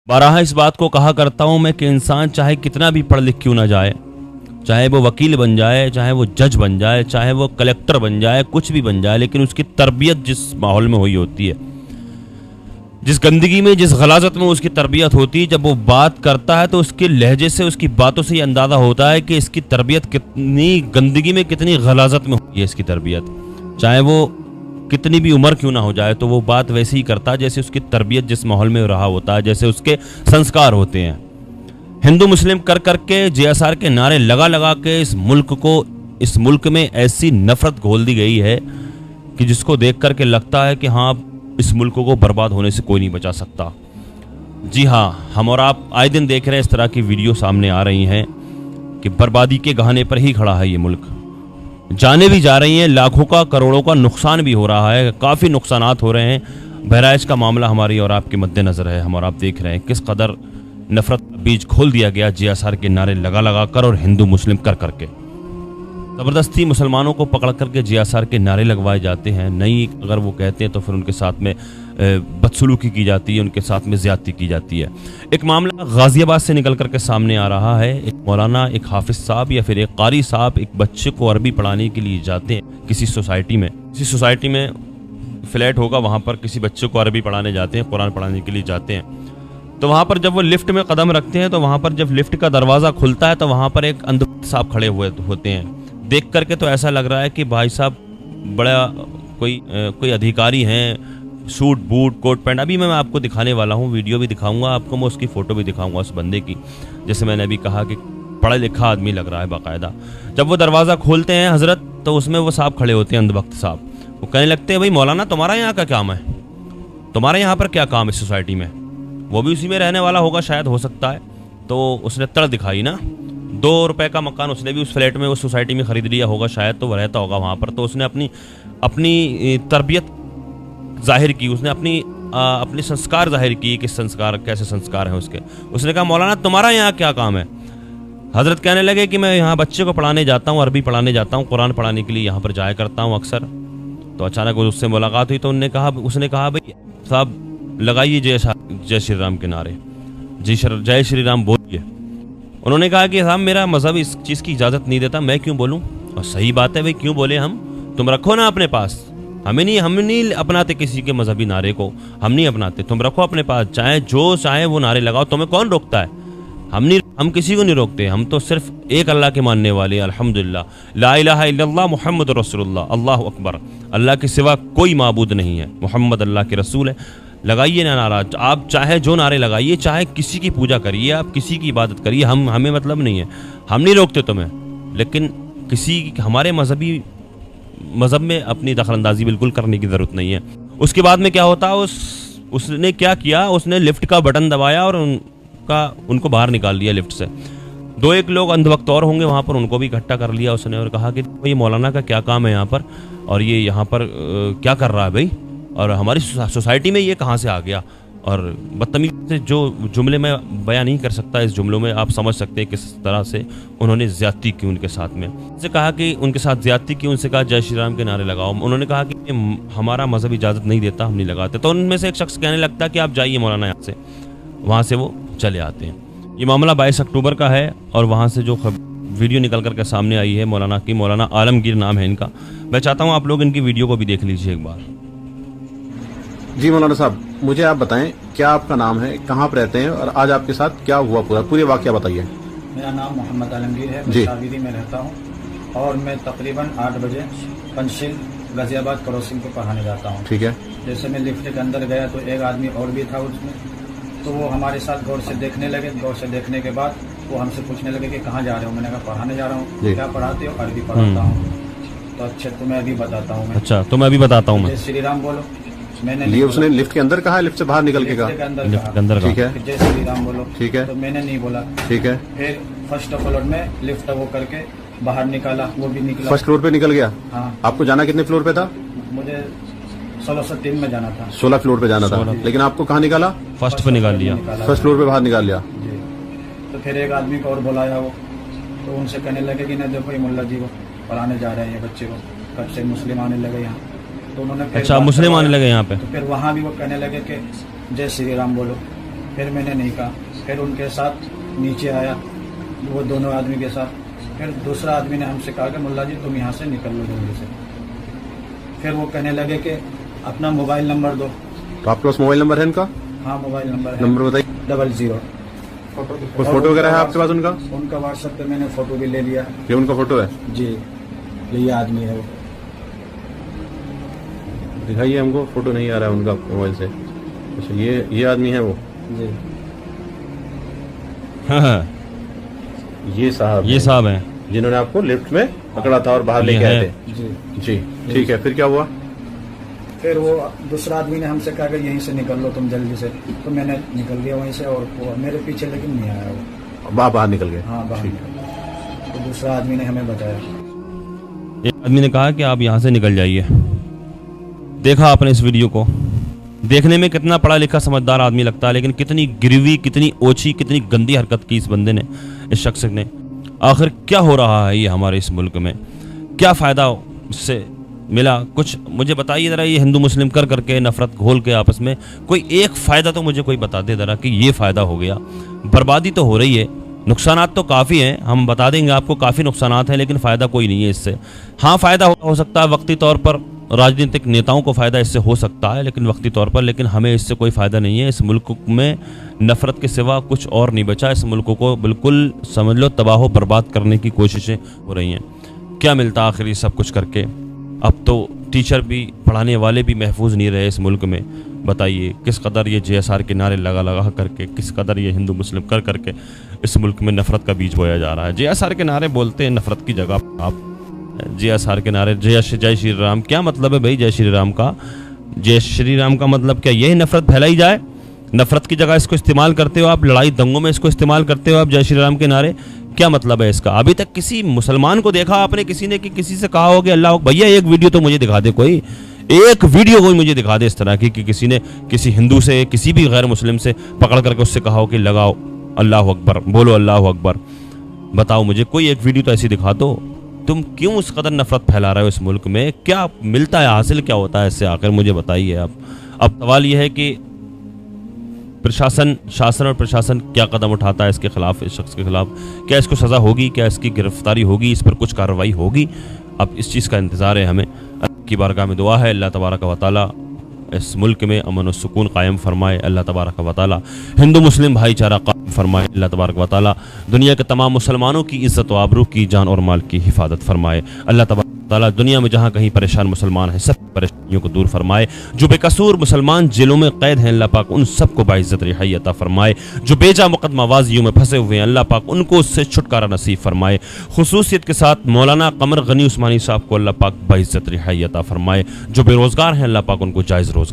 बारहा इस बात को कहा करता हूँ मैं कि इंसान चाहे कितना भी पढ़ लिख क्यों ना जाए, चाहे वो वकील बन जाए, चाहे वो जज बन जाए, चाहे वो कलेक्टर बन जाए, कुछ भी बन जाए, लेकिन उसकी तरबियत जिस माहौल में हुई होती है, जिस गंदगी में, जिस गलाजत में उसकी तरबियत होती है, जब वो बात करता है तो उसके लहजे से, उसकी बातों से ये अंदाज़ा होता है कि इसकी तरबियत कितनी गंदगी में, कितनी गलाजत में हुई है इसकी तरबियत। चाहे वो कितनी भी उम्र क्यों ना हो जाए, तो वो बात वैसे ही करता है जैसे उसकी तरबियत जिस माहौल में रहा होता है, जैसे उसके संस्कार होते हैं। हिंदू मुस्लिम कर करके, JSR के नारे लगा लगा के इस मुल्क में ऐसी नफरत घोल दी गई है कि जिसको देख करके लगता है कि हाँ, इस मुल्क को बर्बाद होने से कोई नहीं बचा सकता। जी हाँ, हम और आप आए दिन देख रहे हैं इस तरह की वीडियो सामने आ रही हैं कि बर्बादी के गहने पर ही खड़ा है ये मुल्क। जाने भी जा रही हैं, लाखों का, करोड़ों का नुकसान भी हो रहा है, काफ़ी नुकसानात हो रहे हैं। बहराइच का मामला हमारी और आपके मद्देनज़र है। हम और आप देख रहे हैं किस कदर नफरत बीज खोल दिया गया JSR के नारे लगा लगा कर और हिंदू मुस्लिम कर करके। ज़बरदस्ती मुसलमानों को पकड़ करके JSR के नारे लगवाए जाते हैं। नहीं अगर वो कहते हैं तो फिर उनके साथ में बदसलूकी की जाती है, उनके साथ में ज़्यादती की जाती है। एक मामला गाज़ियाबाद से निकल करके सामने आ रहा है। एक मौलाना, एक हाफिज़ साहब या फिर एक कारी साहब एक बच्चे को अरबी पढ़ाने के लिए जाते हैं किसी सोसाइटी में फ्लैट होगा, वहाँ पर किसी बच्चे को अरबी पढ़ाने जाते हैं, कुरान पढ़ाने के लिए जाते हैं। तो वहाँ पर जब वो लिफ्ट में कदम रखते हैं तो वहाँ पर जब लिफ्ट का दरवाज़ा खुलता है तो वहाँ पर एक अंध साहब खड़े हुए होते हैं। देख करके तो ऐसा लग रहा है कि भाई साहब बड़ा कोई अधिकारी हैं, सूट बूट कोट पैंट। अभी मैं आपको दिखाने वाला हूँ, वीडियो भी दिखाऊंगा आपको, मैं उसकी फ़ोटो भी दिखाऊंगा उस बंदे की। जैसे मैंने अभी कहा कि पढ़ा लिखा आदमी लग रहा है बाकायदा। जब वो दरवाज़ा खोलते हैं हज़रत, तो उसमें वो साहब खड़े होते हैं, अंधभक्त साहब। वो कहने लगते हैं, भाई मौलाना तुम्हारा यहाँ का काम है, तुम्हारे यहाँ पर क्या काम है सोसाइटी में? वो भी उसी में रहने वाला होगा शायद, हो सकता है। तो उसने तड़ दिखाई ना, 2 रुपए का मकान उसने भी उस फ्लैट में, उस सोसाइटी में ख़रीद लिया होगा शायद, तो वह रहता होगा वहाँ पर। तो उसने अपनी तरबियत जाहिर की, उसने अपने संस्कार जाहिर किए कि संस्कार कैसे संस्कार हैं उसके। उसने कहा, मौलाना तुम्हारा यहाँ क्या काम है? हज़रत कहने लगे कि मैं यहाँ बच्चे को पढ़ाने जाता हूँ, अरबी पढ़ाने जाता हूँ, कुरान पढ़ाने के लिए यहाँ पर जाया करता हूँ अक्सर। तो अचानक उससे मुलाकात हुई तो उसने कहा भाई साहब लगाइए जय श्री राम के नारे, जय श्री राम बोलिए। उन्होंने कहा कि साहब मेरा मज़हब इस चीज़ की इजाज़त नहीं देता, मैं क्यों बोलूँ? और सही बात है भाई, क्यों बोले हम? तुम रखो ना अपने पास, हम नहीं अपनाते किसी के मजहबी नारे को, हम नहीं अपनाते, तुम रखो अपने पास, चाहे वो नारे लगाओ, तुम्हें कौन रोकता है? हम किसी को नहीं रोकते। हम तो सिर्फ एक अल्लाह के मानने वाले, अल्हम्दुलिल्लाह, ला इलाहा इल्लल्लाह मुहम्मद रसूलुल्लाह, अल्लाह अकबर, अल्लाह के सिवा कोई माबूद नहीं है, मोहम्मद अल्लाह के रसूल है। लगाइए ना नारा, आप चाहे जो नारे लगाइए, चाहे किसी की पूजा करिए, आप किसी की इबादत करिए, हमें मतलब नहीं है, हम नहीं रोकते तुम्हें। लेकिन हमारे मज़हब में अपनी दखलंदाजी बिल्कुल करने की ज़रूरत नहीं है। उसके बाद में क्या होता है, उसने क्या किया, उसने लिफ्ट का बटन दबाया और उनको बाहर निकाल लिया लिफ्ट से। 2-1 लोग अंधभक्त और होंगे वहाँ पर, उनको भी इकट्ठा कर लिया उसने और कहा कि ये मौलाना का क्या काम है यहाँ पर, और ये यहाँ पर क्या कर रहा है भाई, और हमारी सोसाइटी में ये कहाँ से आ गया। और बदतमीज़ी से जो जुमले में बयां नहीं कर सकता, इस जुमलों में आप समझ सकते हैं किस तरह से उन्होंने ज़्यादती की उनके साथ में। उनसे कहा कि उनके साथ ज़्यादती की, उनसे कहा जय श्री राम के नारे लगाओ। उन्होंने कहा कि हमारा मज़हब इजाज़त नहीं देता, हम नहीं लगाते। तो उनमें से एक शख्स कहने लगता है कि आप जाइए मौलाना यहाँ से, वहाँ से वो चले आते हैं। ये मामला 22 अक्टूबर का है और वहाँ से जो वीडियो निकल करके सामने आई है मौलाना की, मौलाना आलमगीर नाम है इनका। मैं चाहता हूँ आप लोग इनकी वीडियो को भी देख लीजिए एक बार। जी मौलाना साहब, मुझे आप बताएं क्या आपका नाम है, कहाँ पर रहते हैं और आज आपके साथ क्या हुआ, पूरी वाक़या बताइए। मेरा नाम मोहम्मद आलमगीर है, जी। मैं शादीदी में रहता हूँ और मैं तकरीबन 8 बजे पंचशील गाजियाबाद क्रॉसिंग को पढ़ाने जाता हूँ। ठीक है। जैसे मैं लिफ्ट के अंदर गया तो एक आदमी और भी था उसमें, तो वो हमारे साथ गौर से देखने लगे। गौर से देखने के बाद वो हमसे पूछने लगे कि कहाँ जा रहे हो? मैंने कहा पढ़ाने जा रहा हूँ। क्या पढ़ाते हो? अरबी पढ़ाता हूँ। तो अच्छा तुम्हें अभी बताता हूँ मैं। अच्छा तो मैं अभी बताता हूँ। जय श्री राम बोलो। मैंने लिए उसने लिफ्ट के अंदर कहा, लिफ्ट से बाहर निकल के कहा? लिफ्ट के अंदर। ठीक है। जय श्री राम बोलो। ठीक है। तो मैंने नहीं बोला। ठीक है। फिर फर्स्ट फ्लोर में लिफ्ट वो करके बाहर निकाला, वो भी निकला। फर्स्ट फ्लोर पे निकल गया? हाँ। आपको जाना कितने फ्लोर पे था? मुझे 1603 में जाना था। 16 फ्लोर पे जाना था, लेकिन आपको कहाँ निकाला? फर्स्ट पे निकाल लिया, फर्स्ट फ्लोर पे बाहर निकाल लिया। जी। तो फिर एक आदमी को और बुलाया वो, तो उनसे कहने लगे कि नहीं देखो ये मुल्ला जी को पढ़ाने जा रहे हैं, ये बच्चे को, कब से मुस्लिम आने लगे यहाँ। तो उन्होंने अच्छा मुस्लिम आने लगे यहाँ पे। तो फिर वहाँ भी वो कहने लगे कि जय श्री राम बोलो। फिर मैंने नहीं कहा। फिर उनके साथ नीचे आया, वो दोनों आदमी के साथ। फिर दूसरा आदमी ने हमसे कहा कि मुल्ला जी तुम यहाँ से निकल लो जल्दी से। फिर वो कहने लगे कि अपना मोबाइल नंबर दो। तो आपके पास मोबाइल नंबर है इनका? हाँ मोबाइल नंबर है। नंबर बताइए। 00। कोई फोटो वगैरह है आपके पास उनका? उनका व्हाट्सएप पे मैंने फोटो भी ले लिया। ये उनका फोटो है जी, यही आदमी है वो। दिखाइए हमको, फोटो नहीं आ रहा है उनका मोबाइल से। अच्छा ये आदमी है वो? जी हाँ, ये साहब ये साहब हैं। जिन्होंने आपको लिफ्ट में पकड़ा था और बाहर ये लेके आए है। थे। जी। जी ठीक है, फिर क्या हुआ? फिर वो दूसरा आदमी ने हमसे कहा कि यहीं से निकल लो तुम जल्दी से। तो मैंने निकल गया वहीं से, और वो मेरे पीछे लेकिन नहीं आया वो। बाहर निकल गए? हाँ बाहर ठीक। निकल गया। तो दूसरा आदमी ने हमें बताया। एक आदमी ने कहा कि आप यहाँ से निकल जाइए। देखा आपने इस वीडियो को, देखने में कितना पढ़ा लिखा समझदार आदमी लगता है, लेकिन कितनी गिरवी, कितनी ओछी, कितनी गंदी हरकत की इस बंदे ने, इस शख्स ने। आखिर क्या हो रहा है ये हमारे इस मुल्क में? क्या फ़ायदा इससे मिला? कुछ मुझे बताइए ज़रा। ये हिंदू मुस्लिम कर करके नफ़रत घोल के आपस में कोई एक फ़ायदा तो मुझे कोई बता दे ज़रा कि ये फ़ायदा हो गया। बर्बादी तो हो रही है, नुकसानात तो काफ़ी हैं, हम बता देंगे आपको, काफ़ी नुकसानात हैं, लेकिन फ़ायदा कोई नहीं है इससे। हाँ फ़ायदा हो सकता है वक्ती तौर पर, राजनीतिक नेताओं को फ़ायदा इससे हो सकता है, लेकिन वक्ती तौर पर, लेकिन हमें इससे कोई फ़ायदा नहीं है। इस मुल्क में नफ़रत के सिवा कुछ और नहीं बचा। इस मुल्क को बिल्कुल समझ लो तबाह बर्बाद करने की कोशिशें हो रही हैं। क्या मिलता आखिर ये सब कुछ करके? अब तो टीचर भी, पढ़ाने वाले भी महफूज नहीं रहे इस मुल्क में। बताइए किस कदर ये JSR के नारे लगा लगा करके, किस कदर ये हिंदू मुस्लिम कर करके इस मुल्क में नफ़रत का बीज बोया जा रहा है। JSR के नारे बोलते हैं नफ़रत की जगह आप। JSR के नारे, जय श्री राम, क्या मतलब है भाई जय श्री राम का? जय श्री राम का मतलब क्या यही नफ़रत फैलाई जाए? नफ़रत की जगह इसको इस्तेमाल करते हो आप, लड़ाई दंगों में इसको इस्तेमाल करते हो आप जय श्री राम के नारे। क्या मतलब है इसका? अभी तक किसी मुसलमान को देखा आपने किसी ने कि किसी से कहा हो कि अल्लाह भैया एक वीडियो तो मुझे दिखा दे, कोई एक वीडियो कोई मुझे दिखा दे इस तरह की कि किसी ने किसी हिंदू से, किसी भी गैर मुस्लिम से पकड़ करके उससे कहा हो कि लगाओ अल्लाह अकबर, बोलो अल्लाह अकबर। बताओ मुझे कोई एक वीडियो तो ऐसी दिखा दो। तुम क्यों उस कदर नफरत फैला रहे हो इस मुल्क में? क्या मिलता है, हासिल क्या होता है इससे आखिर मुझे बताइए आप। अब सवाल यह है कि शासन और प्रशासन क्या कदम उठाता है इसके खिलाफ, इस शख्स के खिलाफ? क्या इसको सज़ा होगी? क्या इसकी गिरफ्तारी होगी? इस पर कुछ कार्रवाई होगी? अब इस चीज़ का इंतज़ार है हमें। अल्लाह की बारगाह में दुआ है अल्लाह तबारक व तआला इस मुल्क में अमन और सुकून कायम फरमाए। अल्लाह तबारक व तआला हिंदू मुस्लिम भाईचारा कायम फरमाए। अल्लाह तबारक व तआला दुनिया के तमाम मुसलमानों की इज़्ज़त व आबरू की, जान और माल की हिफाजत फरमाए। अल्लाह तबारक व तआला दुनिया में जहाँ कहीं परेशान मुसलमान हैं सब परेशानियों को दूर फरमाए। जो बेकसूर मुसलमान जेलों में कैद हैं अल्लाह पाक उन सबको बाइज़्ज़त रिहाई अता फरमाए। जो बेजा मुकदमाबाजियों में फंसे हुए हैं अल्लाह पाक उनको उससे छुटकारा नसीब फरमाए। खुसूसियत के साथ मौलाना कमर गनी उस्मानी साहब को अल्लाह पाक बाइज़्ज़त रिहाई अता फरमाए। जो बेरोज़गार हैं अल्लाह पाक उनको जायज़ रोज़गार